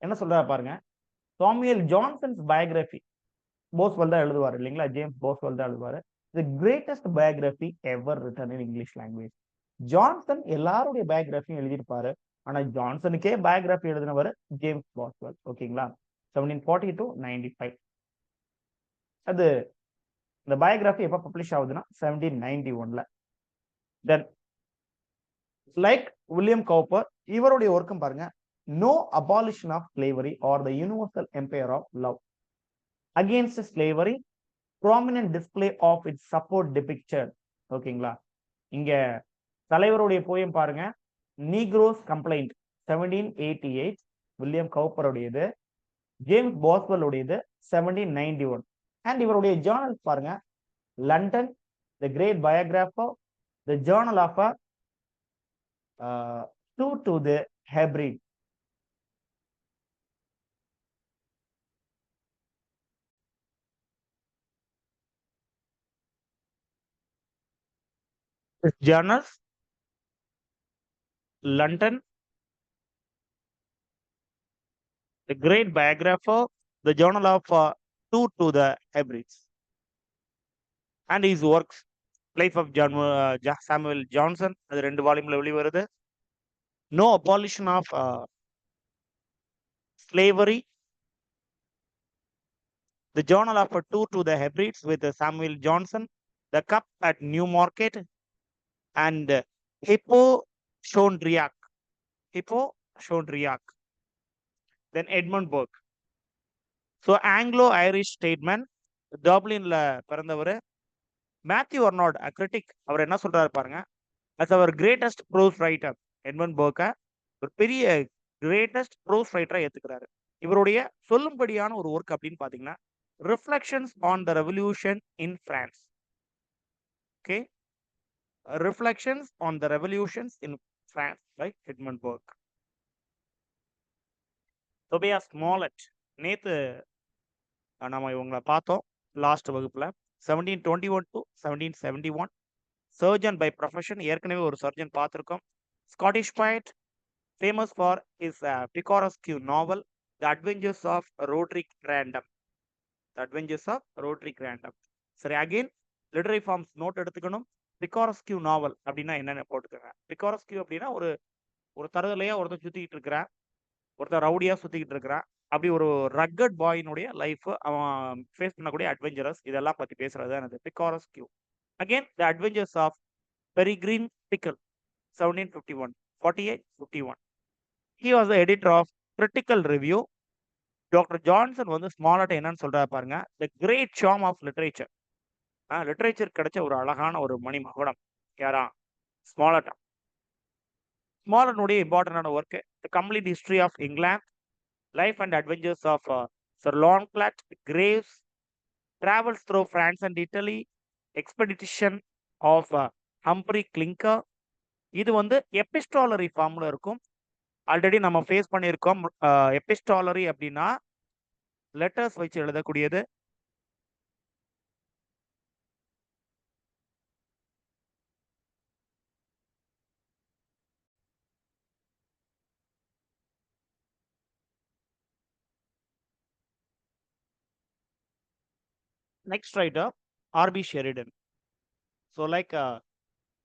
என்ன சொல்றாரு பாருங்க, சாமுவேல் ஜான்சன்ஸ் பயோகிராஃபி போஸ்வெல் தான் எழுதுவார் இல்லைங்களா? ஜேம்ஸ் போஸ்வெல் தான் எழுதுவாரு. The greatest biography ever written in English language. Johnson எல்லாருடைய பயோகிராஃபியும் எழுதியிருப்பாரு. ஆனா ஜான்சனுக்கே பயோகிராஃபி எழுதினவர் ஜேம்ஸ் பாஸ்வெல். ஓகேங்களா? 1740 to 95. அது இந்த பயோகிராஃபி எப்ப பப்ளிஷ் ஆகுதுன்னா 1791ல. தென் லைக் வில்லியம் கவுப்பர் இவருடைய ஒர்க்கும் பாருங்க, no abolition of slavery or the universal empire of love. Against slavery, prominent display of its support depicted. ஓகேங்களா, இங்க தலைவருடைய போயம் பாருங்க, நீக்ரோஸ் கம்ப்ளைண்ட் 1788, வில்லியம் கவுப்பருடையது. ஜேம்ஸ் பாஸ்வெல் உடையது 1791. அண்ட் இவருடைய ஜேர்னல் பாருங்க, London, the great biographer, the journal of to the Hebrides. Journals, London, the great biographer, the journal of to the Hebrides, and his works, Life of Samuel Johnson, அது 2 வால்யூம்ல வெளிவருது. No abolition of slavery, the journal of to the Hebrides with Samuel Johnson, the cup at Newmarket, and Hypochondriac. Then Edmund Burke. So Anglo-Irish statesman, டப்ளின்ல பிறந்தவர். Matthew Arnold, a critic, அவர் என்ன சொல்றாரு பாருங்க, as our greatest prose writer, Edmund பர்க்க ஒரு பெரிய greatest pros ரைட்டரா ஏத்துக்கிறாரு. இவருடைய சொல்லும்படியான ஒரு ஒர்க் அப்படின்னு பாத்தீங்கன்னா, reflections on the revolution in France. Okay, reflections on the revolutions in France by Edmund Burke. Tobias Smollett, நேத்து நம்ம இவங்களை பார்த்தோம் லாஸ்ட் வகுப்புல. 1721 to 1771, சர்ஜன் பை ப்ரொஃபஷன், ஏற்கனவே ஒரு சர்ஜன் பார்த்துருக்கோம். Scottish poet, famous for his picaresque novel, The Adventures of Roderick Random. சரி, again literary forms note எடுத்துக்கணும். பிகாரஸ்கியூ நாவல் அப்படின்னா என்னென்ன போட்டுக்கோங்க. பிகாரஸ்கியூ அப்படின்னா ஒரு தருதலையா ஒருத்தர் சுத்திக்கிட்டு இருக்கிறான், ஒருத்தர் ரவுடியா சுத்திக்கிட்டு இருக்கிறான். அப்படி ஒரு ரக்கட் பாயினுடைய லைஃப், அவன் ஃபேஸ் பண்ணக்கூடிய அட்வென்ச்சரஸ், இதெல்லாம் பத்தி பேசுறது எனக்கு picaresque. Again the adventures of Peregrine Pickle, 1751, 48-51. He was the editor of Critical Review. Doctor Johnson வந்து ஸ்மாலட் என்னன்னு சொல்றாரு பாருங்க, the great charm of literature. Literature கிடைச்ச ஒரு அழகான ஒரு மணிமகுடம் யாரா, ஸ்மாலட்டா. ஸ்மாலனுடைய இம்பார்ட்டன்டான work, the complete history of England, life and adventures of sir Launcelot Greaves, travels through France and idli, expedition of Humphrey clinker. இது வந்து எபிஸ்டாலரி ஃபார்ம்ல இருக்கும். ஆல்ரெடி நம்ம ஃபேஸ் பண்ணியிருக்கோம். எபிஸ்டாலரி அப்படின்னா லெட்டர்ஸ் வச்சு எழுதக்கூடியது. Next writer R B Sheridan. So like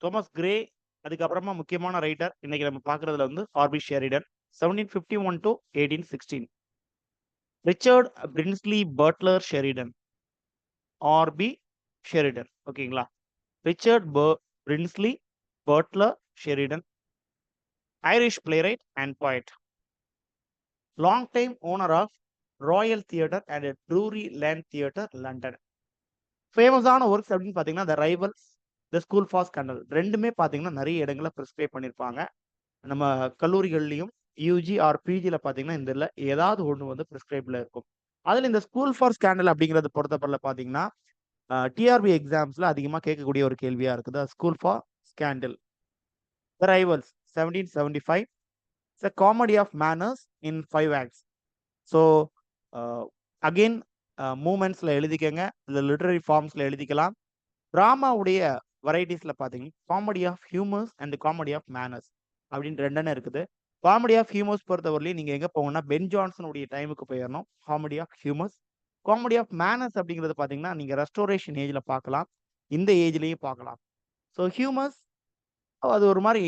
Thomas Gray, அதுக்கப்புறமா முக்கியமான ரைட்டர் இன்னைக்கு நம்ம பார்க்கறதுல வந்து R B Sheridan, 1751 to 1816. Richard Brinsley Butler Sheridan, R B Sheridan. ஓகேங்களா, Richard Brinsley Butler Sheridan, Irish playwright and poet, long time owner of royal theatre and Drury land theatre, London. ஃபேமஸான works அப்படின்னு பார்த்தீங்கன்னா, the rivals, the school for scandal, ரெண்டுமே பார்த்தீங்கன்னா நிறைய இடங்களை prescribe பண்ணியிருப்பாங்க. நம்ம கல்லூரிகள்லையும் யூஜி ஆர் பிஜியில் பார்த்தீங்கன்னா இந்த இதில் ஏதாவது ஒன்று வந்து ப்ரிஸ்கிரைபில் இருக்கும். அதில் இந்த ஸ்கூல் ஃபார் ஸ்கேண்டல் அப்படிங்கிறது பொறுத்தப்படல பார்த்தீங்கன்னா, டிஆர்பி எக்ஸாம்ஸில் அதிகமாக கேட்கக்கூடிய ஒரு கேள்வியாக இருக்குது. School for scandal. The rivals 1775, it's a comedy of manners in 5 acts. So again மூமெண்ட்ஸில் எழுதிக்கங்க, இல்லை லிட்டரரி ஃபார்ம்ஸில் எழுதிக்கலாம். ட்ராமாவுடைய வெரைட்டிஸில் பார்த்தீங்கன்னா comedy of humours and comedy of manners அப்படின்னு 2 இருக்குது. காமெடி ஆஃப் ஹியூமர்ஸ் பொறுத்தவரையிலையும் நீங்கள் எங்கே போகணும்னா பென் ஜான்சனுடைய டைமுக்கு போயிடணும். Comedy of humours. Comedy of manners அப்படிங்கிறது பார்த்தீங்கன்னா நீங்கள் ரெஸ்டோரேஷன் ஏஜில் பார்க்கலாம், இந்த ஏஜ்லேயும் பார்க்கலாம். ஸோ ஹியூமர்ஸ் அது ஒரு மாதிரி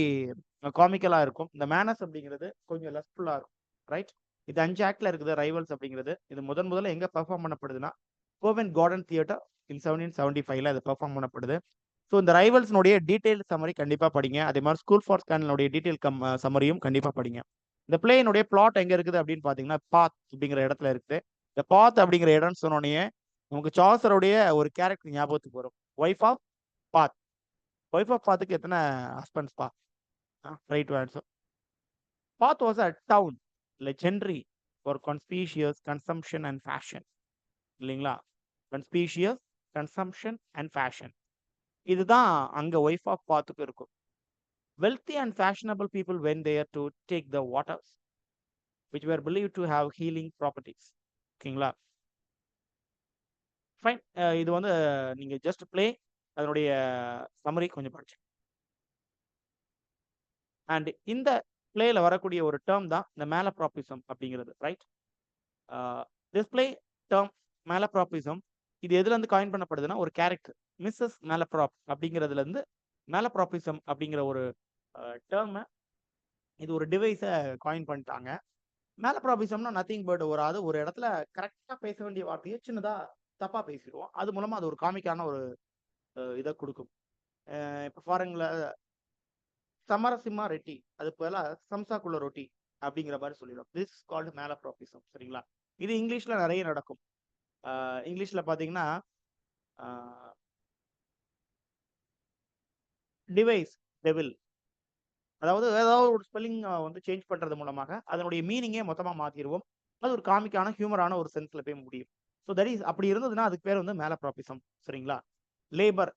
காமிக்கலாக இருக்கும். இந்த மேனர்ஸ் அப்படிங்கிறது கொஞ்சம் லெஸ்ஃபுல்லாக இருக்கும். ரைட், இது 5 ஆக்டில் இருக்குது. ரைவல்ஸ் அப்படிங்கிறது இது முதல்ல எங்கே perform பண்ணப்படுதுன்னா Covent garden theatre in 1775 அது பெர்ஃபார்ம் பண்ணப்படுது. ஸோ இந்த ரைவல்ஸ்னுடைய டீட்டெயில் சம்மரி கண்டிப்பாக படிங்க. அதே மாதிரி ஸ்கூல் ஃபார் ஸ்கேண்டலுடைய டீட்டெயில் சம்மரியும் கண்டிப்பாக படிங்க. இந்த பிளேனுடைய பிளாட் எங்க இருக்குது அப்படின்னு பாத்தீங்கன்னா பாத் அப்படிங்கிற இடத்துல இருக்குது. இந்த பாத் அப்படிங்கிற இடம்னு சொன்னோடனே நமக்கு சாசருடைய ஒரு கேரக்டர் ஞாபகத்துக்கு வரும். Wife of Bath. Wife of பாத்துக்கு எத்தனை ஹஸ்பண்ட்ஸ் பா? Right answer. Bath was a town legendary for conspicuous consumption and fashion. இல்லைங்களா? conspicuous consumption and fashion. இதுதான் அங்க ஒய்ஃப் ஆஃப் பாத்துக்கு இருக்கும். wealthy and fashionable people went there to take the waters which were believed to have healing properties. ஓகேங்களா? Fine. இது வந்து நீங்க just play அதனுடைய சம்மரி கொஞ்சம் படிச்சு. அண்ட் இந்த பிளேல வரக்கூடிய ஒரு டேர்ம் தான் இந்த மேலப்ராபிசம் அப்படிங்கிறது. ரைட். டிஸ்பிளே டேர்ம் மேலப்ராபிசம் இது எதுல இருந்து காயின் பண்ணப்படுதுன்னா ஒரு கேரக்டர் மிஸ்ஸஸ் மேலப்ராப் அப்படிங்கிறதுல இருந்து மேலப்ராபிசம் அப்படிங்கிற ஒரு டேர்ம் இது ஒரு டிவைஸை காயின் பண்ணிட்டாங்க. மேலப்ராபிசம்னா நத்திங் பட் ஒரு இடத்துல கரெக்டா பேச வேண்டிய வார்த்தையை சின்னதா தப்பா பேசிடுவோம். அது மூலமா அது ஒரு காமிக்கான ஒரு இதை கொடுக்கும். இப்போ ஃபாரின்ல சமரசிம்மா ரெட்டி அது போல சம்சாக்குள்ள ரொட்டி அப்படிங்கிற மாதிரி சொல்லிடும். This called malapropism. சரிங்களா? இது இங்கிலீஷ்ல நிறைய நடக்கும். இங்கிலீஷ்ல பாத்தீங்கன்னா டிவைஸ் டெவில், அதாவது ஏதாவது ஒரு ஸ்பெல்லிங் வந்து சேஞ்ச் பண்றது மூலமாக அதனுடைய மீனிங்கே மொத்தமா மாத்திடுவோம். அது ஒரு காமிக்கான ஹியூமரான ஒரு சென்ஸ்ல போய் முடியும். ஸோ தட் இஸ் அப்படி இருந்ததுன்னா அதுக்கு பேர் வந்து மேலப்ராபிசம். சரிங்களா? லேபர்,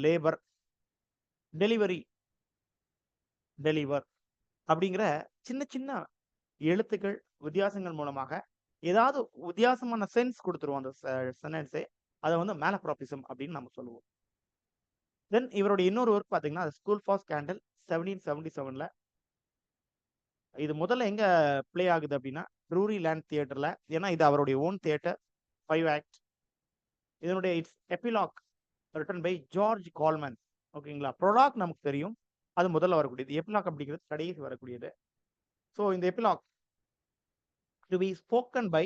லேபர், டெலிவரி, டெலிவர் அப்படிங்கிற சின்ன சின்ன எழுத்துக்கள் வித்தியாசங்கள் மூலமாக ஏதாவது வித்தியாசமான சென்ஸ் கொடுத்துருவோம் அந்த சென்டென்ஸே. அதை வந்து மேலப்ராபிசம் அப்படின்னு நம்ம சொல்லுவோம். தென் இவருடைய இன்னொரு ஒர்க் பாத்தீங்கன்னா ஸ்கூல் ஃபார் ஸ்கேண்டல் 1777ல. இது முதல்ல எங்க பிளே ஆகுது அப்படின்னா ட்ரூரி லேண்ட் தியேட்டர்ல. ஏன்னா இது அவருடைய ஓன் தியேட்டர், 5 ஆக்ட். இதனுடைய its epilogue written by George Colman. ஓகேங்களா? ப்ரொலாக் நமக்கு தெரியும், அது முதல்ல வரக்கூடியது. எபிலாக் அப்படிங்கிறது கடைசி வரக்கூடியது. ஸோ இந்த epilogue to be spoken by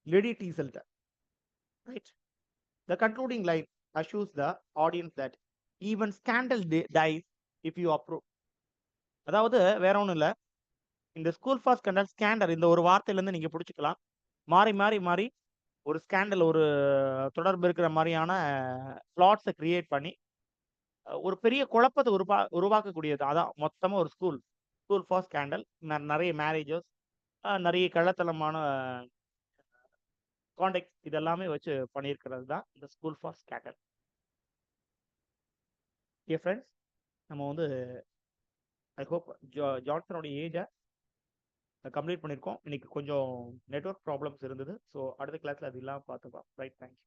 lady Teazle. Right. The concluding line assures the audience that even scandal dies if you approve. அதாவது வேற ஒன்றும் இல்லை, இந்த ஸ்கூல் ஃபார் ஸ்கேண்டல் ஸ்கேண்டர் இந்த ஒரு வார்த்தையிலேருந்து நீங்கள் பிடிச்சிக்கலாம். மாறி மாறி மாறி ஒரு ஸ்கேண்டல் ஒரு தொடர்பு இருக்கிற மாதிரியான பிளாட்ஸை கிரியேட் பண்ணி ஒரு பெரிய குழப்பத்தை உருவாக்கக்கூடியது. அதான் மொத்தமாக ஒரு ஸ்கூல் ஃபார் ஸ்கேண்டல். நிறைய மேரேஜஸ், நிறைய கள்ளத்தனமான கான்டெக்ட் இதெல்லாமே வச்சு பண்ணியிருக்கிறது தான் இந்த school for scandal. Okay friends, நம்ம வந்து ஐ ஹோப் ஜான்சனோட ஏஜை கம்ப்ளீட் பண்ணியிருக்கோம். இன்னைக்கு கொஞ்சம் நெட்வொர்க் ப்ராப்ளம்ஸ் இருந்தது. ஸோ அடுத்த கிளாஸில் அது இல்லாமல் பார்த்துப்போம். Right, thank you.